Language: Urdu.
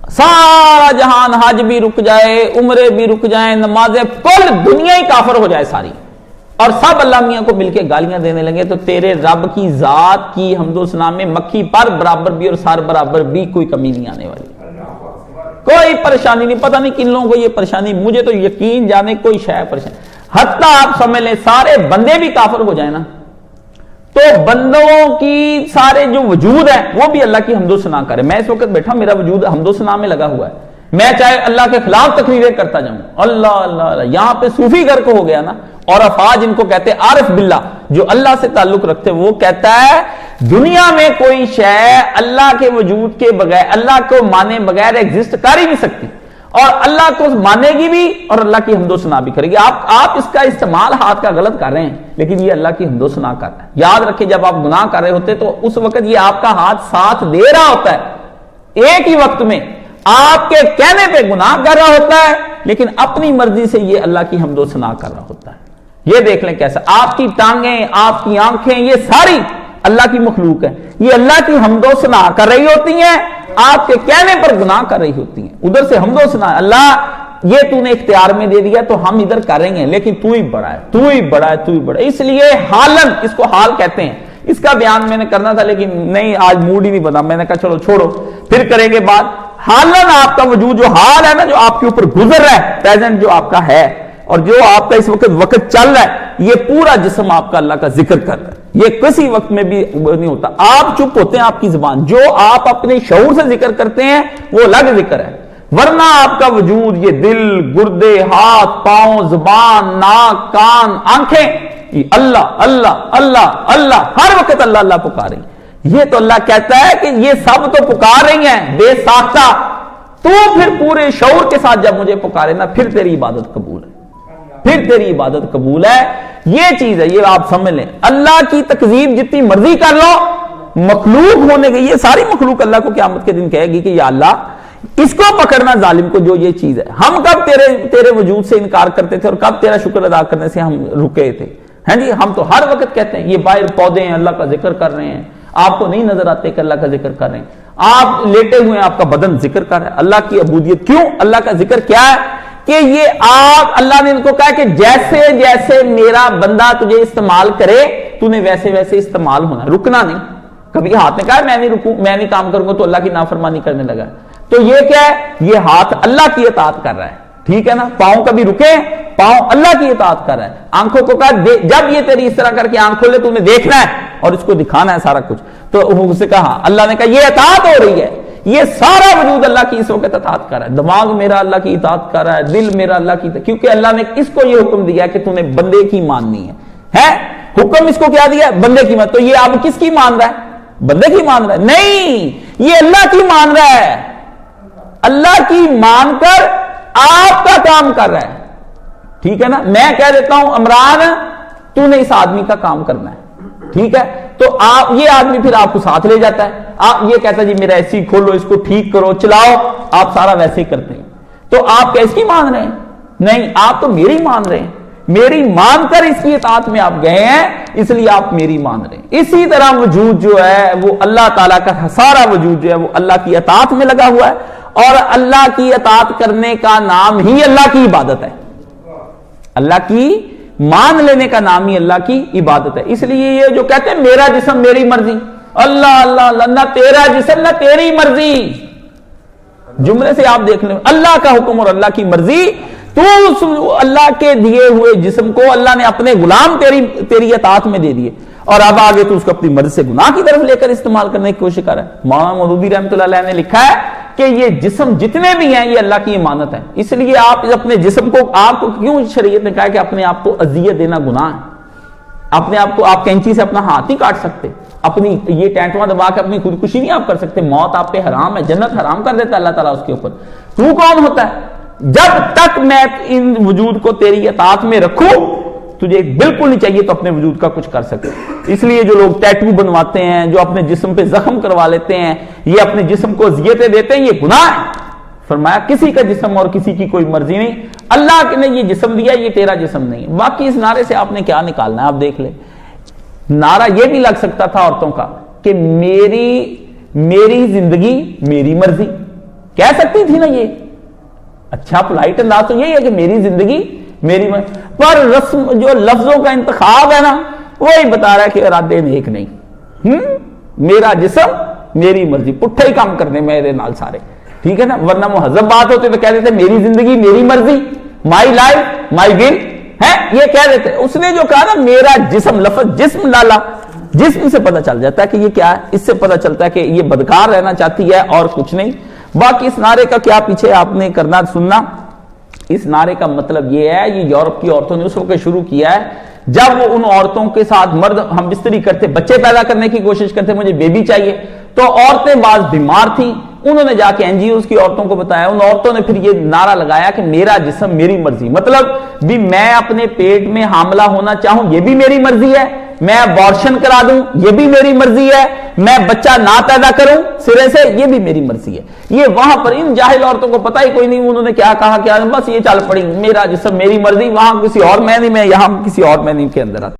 سارا جہان، حج بھی رک جائے، عمرے بھی رک جائیں، نمازیں، کل دنیا ہی کافر ہو جائے ساری، اور سب اللہ میاں کو مل کے گالیاں دینے لگے، تو تیرے رب کی ذات کی حمد و ثنا میں مکھی پر برابر بھی اور سر برابر بھی کوئی کمی نہیں آنے والی، کوئی پریشانی نہیں۔ پتہ نہیں کن لوگوں کو یہ پریشانی، مجھے تو یقین جانے کوئی شے پریشانی، حتیٰ آپ سمجھ لیں سارے بندے بھی کافر ہو جائیں نا، تو بندوں کی سارے جو وجود ہے وہ بھی اللہ کی حمد و ثنا کرے۔ میں اس وقت بیٹھا، میرا وجود حمد و ثنا میں لگا ہوا ہے، میں چاہے اللہ کے خلاف تقریریں کرتا جاؤں، اللہ اللہ اللہ، یہاں پہ صوفی گھر کو ہو گیا نا، اور افاج جن کو کہتے ہیں عارف باللہ، جو اللہ سے تعلق رکھتے، وہ کہتا ہے دنیا میں کوئی شے اللہ کے وجود کے بغیر، اللہ کو مانے بغیر ایگزسٹ کر ہی نہیں سکتی، اور اللہ کو مانے گی بھی اور اللہ کی حمد و ثنا بھی کرے گی۔ آپ اس کا استعمال ہاتھ کا غلط کر رہے ہیں، لیکن یہ اللہ کی حمد و ثنا کر رہا ہے۔ یاد رکھیں جب آپ گناہ کر رہے ہوتے تو اس وقت یہ آپ کا ہاتھ ساتھ دے رہا ہوتا ہے، ایک ہی وقت میں آپ کے کہنے پہ گناہ کر رہا ہوتا ہے، لیکن اپنی مرضی سے یہ اللہ کی حمد و ثنا کر رہا ہوتا ہے۔ یہ دیکھ لیں کیسا، آپ کی ٹانگیں، آپ کی آنکھیں، یہ ساری اللہ کی مخلوق ہے، یہ اللہ کی حمد و ثنا کر رہی ہوتی ہیں، آپ کے کہنے پر گناہ کر رہی ہوتی ہیں۔ ادھر سے حمد و ثنا، اللہ یہ تو نے اختیار میں دے دیا تو ہم ادھر کریں گے، لیکن تو ہی بڑا ہے، تو ہی بڑا ہے، تو ہی بڑا ہے۔ اس لیے حالن، اس کو حال کہتے ہیں، اس کا بیان میں نے کرنا تھا لیکن نہیں، آج موڈ ہی نہیں بنا، میں نے کہا چلو چھوڑو پھر کریں گے بات۔ حالن آپ کا وجود جو حال ہے نا، جو آپ کے اوپر گزر رہا ہے، پریزنٹ جو آپ کا ہے اور جو آپ کا اس وقت چل رہا ہے، یہ پورا جسم آپ کا اللہ کا ذکر کر رہا ہے، یہ کسی وقت میں بھی نہیں ہوتا۔ آپ چپ ہوتے ہیں، آپ کی زبان، جو آپ اپنے شعور سے ذکر کرتے ہیں وہ الگ ذکر ہے، ورنہ آپ کا وجود یہ دل، گردے، ہاتھ، پاؤں، زبان، ناک، کان، آنکھیں، اللہ اللہ اللہ اللہ، ہر وقت اللہ اللہ پکاریں۔ یہ تو اللہ کہتا ہے کہ یہ سب تو پکار رہی ہیں بے ساختہ، تو پھر پورے شعور کے ساتھ جب مجھے پکارے نا، پھر تیری عبادت قبول ہے، پھر تیری عبادت قبول ہے۔ یہ چیز ہے، یہ آپ سمجھ لیں۔ اللہ کی تکذیب جتنی مرضی کر لو، مخلوق ہونے کے، یہ ساری مخلوق اللہ کو قیامت کے دن کہے گی کہ یا اللہ اس کو پکڑنا ظالم کو، جو یہ چیز ہے، ہم کب تیرے وجود سے انکار کرتے تھے اور کب تیرا شکر ادا کرنے سے ہم رکے تھے؟ ہاں جی، ہم تو ہر وقت کہتے ہیں یہ باہر پودے ہیں اللہ کا ذکر کر رہے ہیں، آپ کو نہیں نظر آتے کہ اللہ کا ذکر کر رہے ہیں، آپ لیٹے ہوئے ہیں، آپ کا بدن ذکر کر رہا ہے۔ اللہ کی عبودیت کیوں؟ اللہ کا ذکر کیا ہے کہ یہ آپ، اللہ نے ان کو کہا کہ جیسے جیسے میرا بندہ تجھے استعمال کرے تو نے ویسے ویسے استعمال ہونا، رکنا نہیں۔ کبھی ہاتھ نے کہا میں نہیں رکوں، میں نہیں کام کروں گا تو اللہ کی نافرمانی کرنے لگا، تو یہ کیا ہے؟ یہ ہاتھ اللہ کی اطاعت کر رہا ہے، ٹھیک ہے نا۔ پاؤں کبھی رکے، پاؤں اللہ کی اطاعت کر رہا ہے۔ آنکھوں کو کہا جب یہ تیری اس طرح کر کے آنکھ کھولے تو نے دیکھنا ہے اور اس کو دکھانا ہے سارا کچھ، تو اسے کہا، اللہ نے کہا یہ اطاعت ہو رہی ہے، یہ سارا وجود اللہ کی اس وقت اطاعت کر رہا ہے، دماغ میرا اللہ کی اطاعت کر رہا ہے، دل میرا اللہ کی، کیونکہ اللہ نے اس کو یہ حکم دیا کہ تو نے بندے کی ماننی ہے، حکم اس کو کیا دیا؟ بندے کی مان۔ تو یہ اب کس کی مان رہا ہے؟ بندے کی مان رہا ہے؟ نہیں، یہ اللہ کی مان رہا ہے، اللہ کی مان کر آپ کا کام کر رہا ہے، ٹھیک ہے نا۔ میں کہہ دیتا ہوں عمران تو نے اس آدمی کا کام کرنا ہے، ٹھیک ہے، تو آپ، یہ آدمی پھر آپ کو ساتھ لے جاتا ہے، آپ یہ کہتا ہے جی میرا ایسی کھولو، اس کو ٹھیک کرو، چلاؤ، آپ سارا ویسے ہی کرتے ہیں، تو آپ کیا اس کی مان رہے ہیں؟ نہیں، آپ تو میری مان رہے ہیں، میری مان کر اس کی اطاعت میں آپ گئے ہیں، اس لیے آپ میری مان رہے ہیں۔ اسی طرح وجود جو ہے وہ اللہ تعالیٰ کا سارا وجود جو ہے وہ اللہ کی اطاعت میں لگا ہوا ہے، اور اللہ کی اطاعت کرنے کا نام ہی اللہ کی عبادت ہے، اللہ کی مان لینے کا نام ہی اللہ کی عبادت ہے۔ اس لیے یہ جو کہتے ہیں میرا جسم میری مرضی، اللہ اللہ اللہ، نہ تیرا جسم نہ تیری مرضی، جملے سے آپ دیکھ لیں، اللہ کا حکم اور اللہ کی مرضی، تو اس اللہ کے دیے ہوئے جسم کو اللہ نے اپنے غلام تیری اطاعت میں دے دیے، اور اب آگے تو اس کو اپنی مرضی سے گناہ کی طرف لے کر استعمال کرنے کی کوشش کر رہا ہے۔ مولانا مودودی رحمۃ اللہ علیہ نے لکھا ہے کہ یہ جسم جتنے بھی ہیں یہ اللہ کی امانت ہے، اس لیے آپ اپنے جسم کو، آپ کو کیوں شریعت نے کہا کہ اپنے آپ کو اذیت دینا گناہ ہے؟ اپنے آپ کو آپ کینچی سے اپنا ہاتھ نہیں کاٹ سکتے، اپنی یہ ٹینٹواں دبا کے اپنی خودکشی نہیں آپ کر سکتے، موت آپ پہ حرام ہے، جنت حرام کر دیتا ہے اللہ تعالیٰ اس کے اوپر۔ تو کون ہوتا ہے؟ جب تک میں ان وجود کو تیری اطاعت میں رکھوں، تجھے بالکل نہیں چاہیے تو اپنے وجود کا کچھ کر سکے۔ اس لیے جو لوگ ٹیٹو بنواتے ہیں، جو اپنے جسم پہ زخم کروا لیتے ہیں، یہ اپنے جسم کو اذیتیں دیتے ہیں، یہ گناہ ہے۔ فرمایا کسی کا جسم اور کسی کی کوئی مرضی نہیں، اللہ نے یہ جسم دیا، یہ تیرا جسم نہیں۔ باقی اس نعرے سے آپ نے کیا نکالنا ہے؟ آپ دیکھ لیں، نعرہ یہ بھی لگ سکتا تھا عورتوں کا کہ میری زندگی میری مرضی، کہہ سکتی تھی نا یہ. اچھا پولائٹ انداز تو یہی ہے کہ میری زندگی میری پر رسم جو لفظوں کا انتخاب ہے نا وہی بتا رہا ہے کہ ارادے نیک نہیں. میرا جسم میری مرضی, پٹھے ہی کام کرنے میرے نال سارے, ٹھیک ہے نا. ورنہ مہذب بات ہوتی تو کہہ دیتے میری زندگی میری مرضی, مائی لائف مائی ول ہے, یہ کہہ دیتے. اس نے جو کہا نا میرا جسم, لفظ جسم ڈالا, جسم سے پتہ چل جاتا ہے کہ یہ کیا ہے. اس سے پتہ چلتا ہے کہ یہ بدکار رہنا چاہتی ہے اور کچھ نہیں. باقی اس نعرے کا کیا پیچھے آپ نے کرنا سننا. اس نعرے کا مطلب یہ ہے, یہ یورپ کی عورتوں نے اس وقت شروع کیا ہے جب وہ ان عورتوں کے ساتھ مرد ہم بستری کرتے, بچے پیدا کرنے کی کوشش کرتے, مجھے بیبی چاہیے, تو عورتیں بعض بیمار تھیں, انہوں نے جا کے این جی اوز کی عورتوں کو بتایا, ان عورتوں نے پھر یہ نعرہ لگایا کہ میرا جسم میری مرضی. مطلب بھی میں اپنے پیٹ میں حاملہ ہونا چاہوں یہ بھی میری مرضی ہے, میں ابارشن کرا دوں یہ بھی میری مرضی ہے, میں بچہ نہ پیدا کروں سرے سے یہ بھی میری مرضی ہے. یہ وہاں پر ان جاہل عورتوں کو پتہ ہی کوئی نہیں, انہوں نے کیا کہا, کیا بس یہ چل پڑی, میرا جسم میری مرضی, وہاں کسی اور میں نہیں, میں یہاں کسی اور میں نہیں کے اندر آتا.